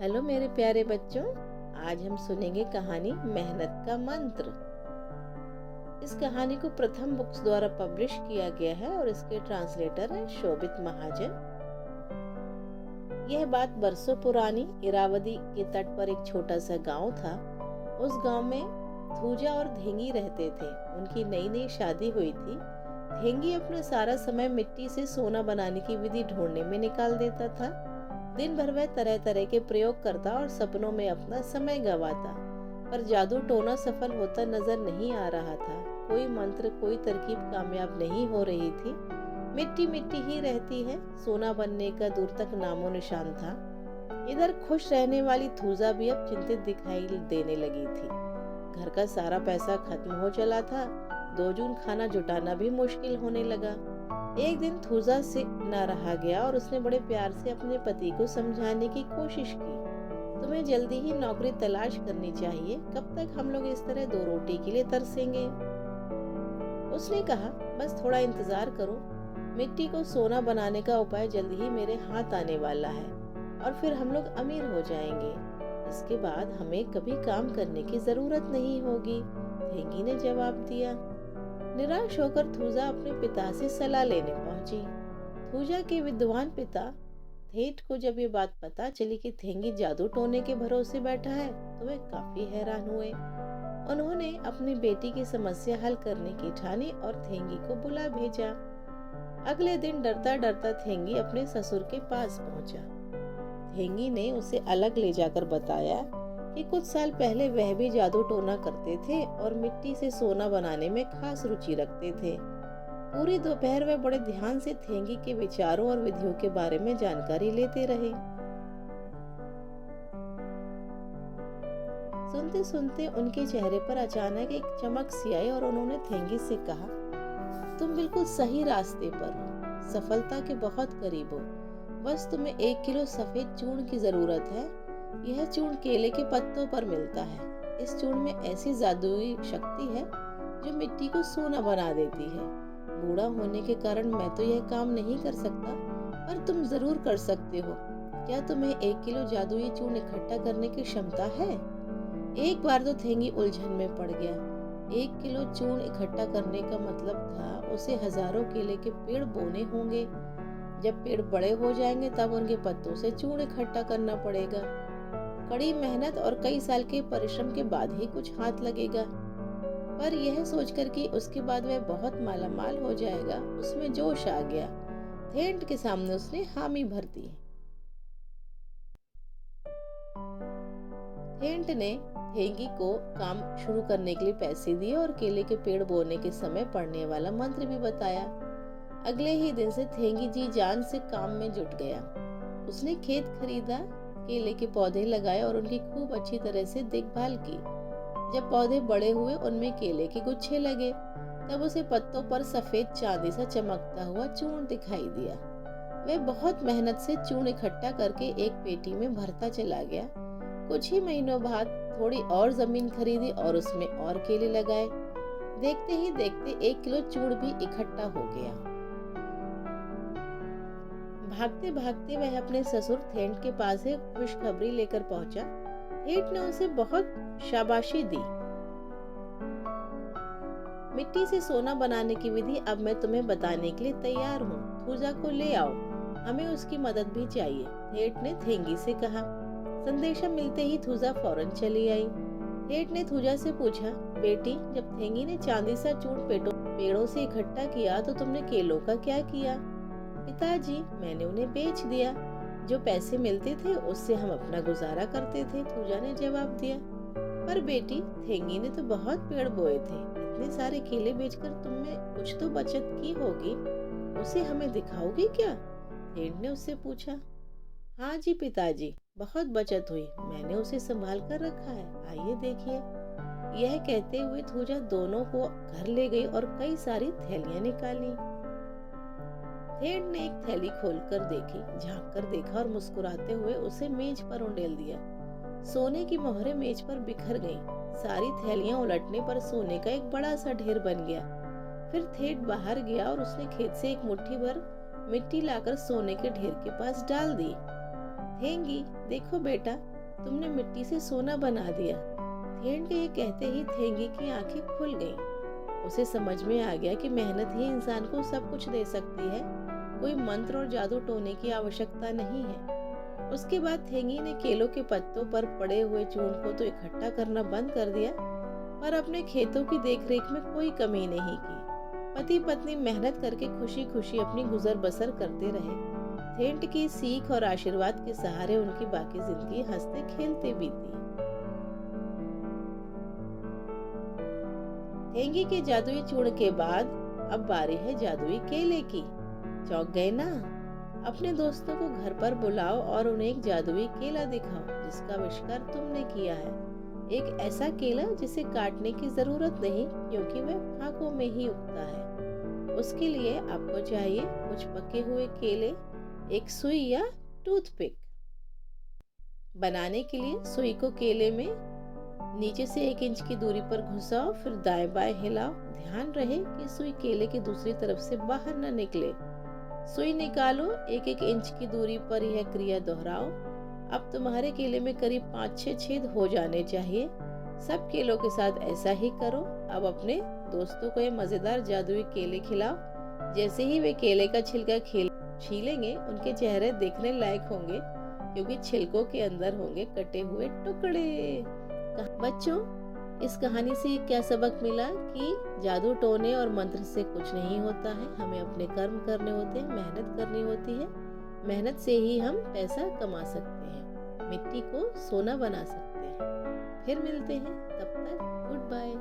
Hello मेरे प्यारे बच्चों। आज हम सुनेंगे कहानी मेहनत का मंत्र। इस कहानी को प्रथम बुक्स द्वारा पब्लिश किया गया है और इसके ट्रांसलेटर हैं शोभित महाजन। यह बात बरसों पुरानी इरावदी के तट पर एक छोटा सा गांव था। उस गांव में थूजा और धेंगी रहते थे। उनकी नई नई शादी हुई थी। धेंगी अपना सारा समय मिट्टी से सोना बनाने की विधि ढूंढने में निकाल देता था। दिन भर वह तरह तरह के प्रयोग करता और सपनों में अपना समय गंवाता, पर जादू टोना सफल होता नजर नहीं आ रहा था। कोई मंत्र, कोई तरकीब कामयाब नहीं हो रही थी। मिट्टी मिट्टी ही रहती है, सोना बनने का दूर तक नामो निशान था। इधर खुश रहने वाली थूजा भी अब चिंतित दिखाई देने लगी थी। घर का सारा पैसा खत्म हो चला था। 2 जून खाना जुटाना भी मुश्किल होने लगा। एक दिन थूजा से न रहा गया और उसने बड़े प्यार से अपने पति को समझाने की कोशिश की। तुम्हें जल्दी ही नौकरी तलाश करनी चाहिए। कब तक हम लोग इस तरह 2 रोटी के लिए तरसेंगे? उसने कहा, बस थोड़ा इंतजार करो। मिट्टी को सोना बनाने का उपाय जल्दी ही मेरे हाथ आने वाला है और फिर हम लोग अमीर हो जाएंगे। इसके बाद हमें कभी काम करने की जरूरत नहीं होगी। धेंगी ने जवाब दिया। निराश होकर थूजा अपने पिता से सलाह लेने पहुंची। थूजा के विद्वान पिता थेट को जब ये बात पता चली कि धेंगी जादू टोने के भरोसे बैठा है, तो वे काफी हैरान हुए। उन्होंने अपनी बेटी की समस्या हल करने की ठानी और धेंगी को बुला भेजा। अगले दिन डरता डरता धेंगी अपने ससुर के पास पहुंचा। धेंगी ने उसे अलग ले जाकर बताया कि कुछ साल पहले वह भी जादू टोना करते थे और मिट्टी से सोना बनाने में खास रुचि रखते थे। पूरी दोपहर वे बड़े ध्यान से धेंगी के विचारों और विधियों के बारे में जानकारी लेते रहे। सुनते सुनते उनके चेहरे पर अचानक एक चमक सी आई और उन्होंने धेंगी से कहा, तुम बिल्कुल सही रास्ते पर हो, सफलता के बहुत करीब हो। बस तुम्हें 1 किलो सफेद चूर्ण की जरूरत है। यह चूर्ण केले के पत्तों पर मिलता है। इस चूर्ण में ऐसी जादुई शक्ति है जो मिट्टी को सोना बना देती है। बूढ़ा होने के कारण मैं तो यह काम नहीं कर सकता, पर तुम जरूर कर सकते हो। क्या तुम्हें 1 किलो जादुई चूर्ण इकट्ठा करने की क्षमता है? एक बार तो धेंगी उलझन में पड़ गया। 1 किलो चूर्ण इकट्ठा करने का मतलब था उसे हजारों केले के पेड़ बोने होंगे। जब पेड़ बड़े हो जाएंगे तब उनके पत्तों से चूर्ण इकट्ठा करना पड़ेगा। कड़ी मेहनत और कई साल के परिश्रम के बाद ही कुछ हाथ लगेगा। पर यह सोचकर कि उसके बाद वह बहुत मालामाल हो जाएगा, उसमें जोश आ गया। थेंट के सामने उसने हामी भर दी। थेंट ने धेंगी को काम शुरू करने के लिए पैसे दिए और केले के पेड़ बोने के समय पढ़ने वाला मंत्र भी बताया। अगले ही दिन से धेंगी जी जान से काम में जुट गया। उसने खेत खरीदा, केले के पौधे लगाए और उनकी खूब अच्छी तरह से देखभाल की। जब पौधे बड़े हुए, उनमें केले के गुच्छे लगे, तब उसे पत्तों पर सफेद चांदी सा चमकता हुआ चूर्ण दिखाई दिया। वह बहुत मेहनत से चूर्ण इकट्ठा करके एक पेटी में भरता चला गया। कुछ ही महीनों बाद थोड़ी और जमीन खरीदी और उसमें और केले लगाए। देखते ही देखते 1 किलो चूर्ण भी इकट्ठा हो गया। भागते भागते वह अपने ससुर थेंट के पास एक खुशखबरी लेकर पहुंचा। थेंट ने उसे बहुत शाबाशी दी। मिट्टी से सोना बनाने की विधि अब मैं तुम्हें बताने के लिए तैयार हूँ। थूजा को ले आओ, हमें उसकी मदद भी चाहिए, थेंट ने धेंगी से कहा। संदेशा मिलते ही थूजा फौरन चली आई। थेंट ने थूजा से पूछा, बेटी, जब धेंगी ने चांदी सा चूर्ण पेड़ों से इकट्ठा किया तो तुमने केलों का क्या किया? पिताजी, मैंने उन्हें बेच दिया। जो पैसे मिलते थे उससे हम अपना गुजारा करते थे, थूजा ने जवाब दिया। पर बेटी, धेंगी ने तो बहुत पेड़ बोए थे। इतने सारे केले बेचकर तुमने कुछ तो बचत की होगी, उसे हमें दिखाओगी क्या? थेंट ने उससे पूछा। हाँ जी पिताजी, बहुत बचत हुई। मैंने उसे संभाल कर रखा है, आइए देखिए। यह कहते हुए थूजा दोनों को घर ले गई और कई सारी थैलियां निकाली। थेंट ने एक थैली खोलकर देखी, झांक कर देखा और मुस्कुराते हुए उसे मेज पर उंडेल दिया। सोने की मोहरें मेज पर बिखर गईं। सारी थैलियां उलटने पर सोने का एक बड़ा सा ढेर बन गया। फिर थेंट बाहर गया और उसने खेत से एक मुट्ठी भर मिट्टी लाकर सोने के ढेर के पास डाल दी। थेंगी, देखो बेटा, तुमने मिट्टी से सोना बना दिया। थेंट के ये कहते ही थेंगी की आंखें खुल गईं। उसे समझ में आ गया कि मेहनत ही इंसान को सब कुछ दे सकती है, कोई मंत्र और जादू टोने की आवश्यकता नहीं है। उसके बाद थेंगी ने केलों के पत्तों पर पड़े हुए चूर्ण को तो इकट्ठा करना बंद कर दिया, पर अपने खेतों की देखरेख में कोई कमी नहीं की। पति पत्नी मेहनत करके खुशी खुशी अपनी गुजर बसर करते रहे। थेंट की सीख और आशीर्वाद के सहारे उनकी बाकी जिंदगी हंसते खेलते बीती। थेंगी के जादुई चूर्ण के बाद अब बारी है जादुई केले की। चौंक गए ना? अपने दोस्तों को घर पर बुलाओ और उन्हें एक जादुई केला दिखाओ जिसका आविष्कार तुमने किया है। एक ऐसा केला जिसे काटने की जरूरत नहीं, क्योंकि वह फांकों में ही उगता है। उसके लिए आपको चाहिए कुछ पके हुए केले, एक सुई या टूथपिक। बनाने के लिए सुई को केले में नीचे से 1 इंच की दूरी पर घुसाओ, फिर दाएं बाएं हिलाओ। ध्यान रहे कि सुई केले की दूसरी तरफ से बाहर न निकले। सुई निकालो, 1-1 इंच की दूरी पर यह क्रिया दोहराओ। अब तुम्हारे केले में करीब 5-6 छेद हो जाने चाहिए। सब केलों के साथ ऐसा ही करो। अब अपने दोस्तों को ये मजेदार जादुई केले खिलाओ। जैसे ही वे केले का छिलका छीलेंगे, उनके चेहरे देखने लायक होंगे, क्योंकि छिलकों के अंदर होंगे कटे हुए टुकड़े। बच्चों, इस कहानी से क्या सबक मिला कि जादू टोने और मंत्र से कुछ नहीं होता है। हमें अपने कर्म करने होते हैं, मेहनत करनी होती है। मेहनत से ही हम पैसा कमा सकते हैं, मिट्टी को सोना बना सकते हैं। फिर मिलते हैं, तब तक गुड बाय।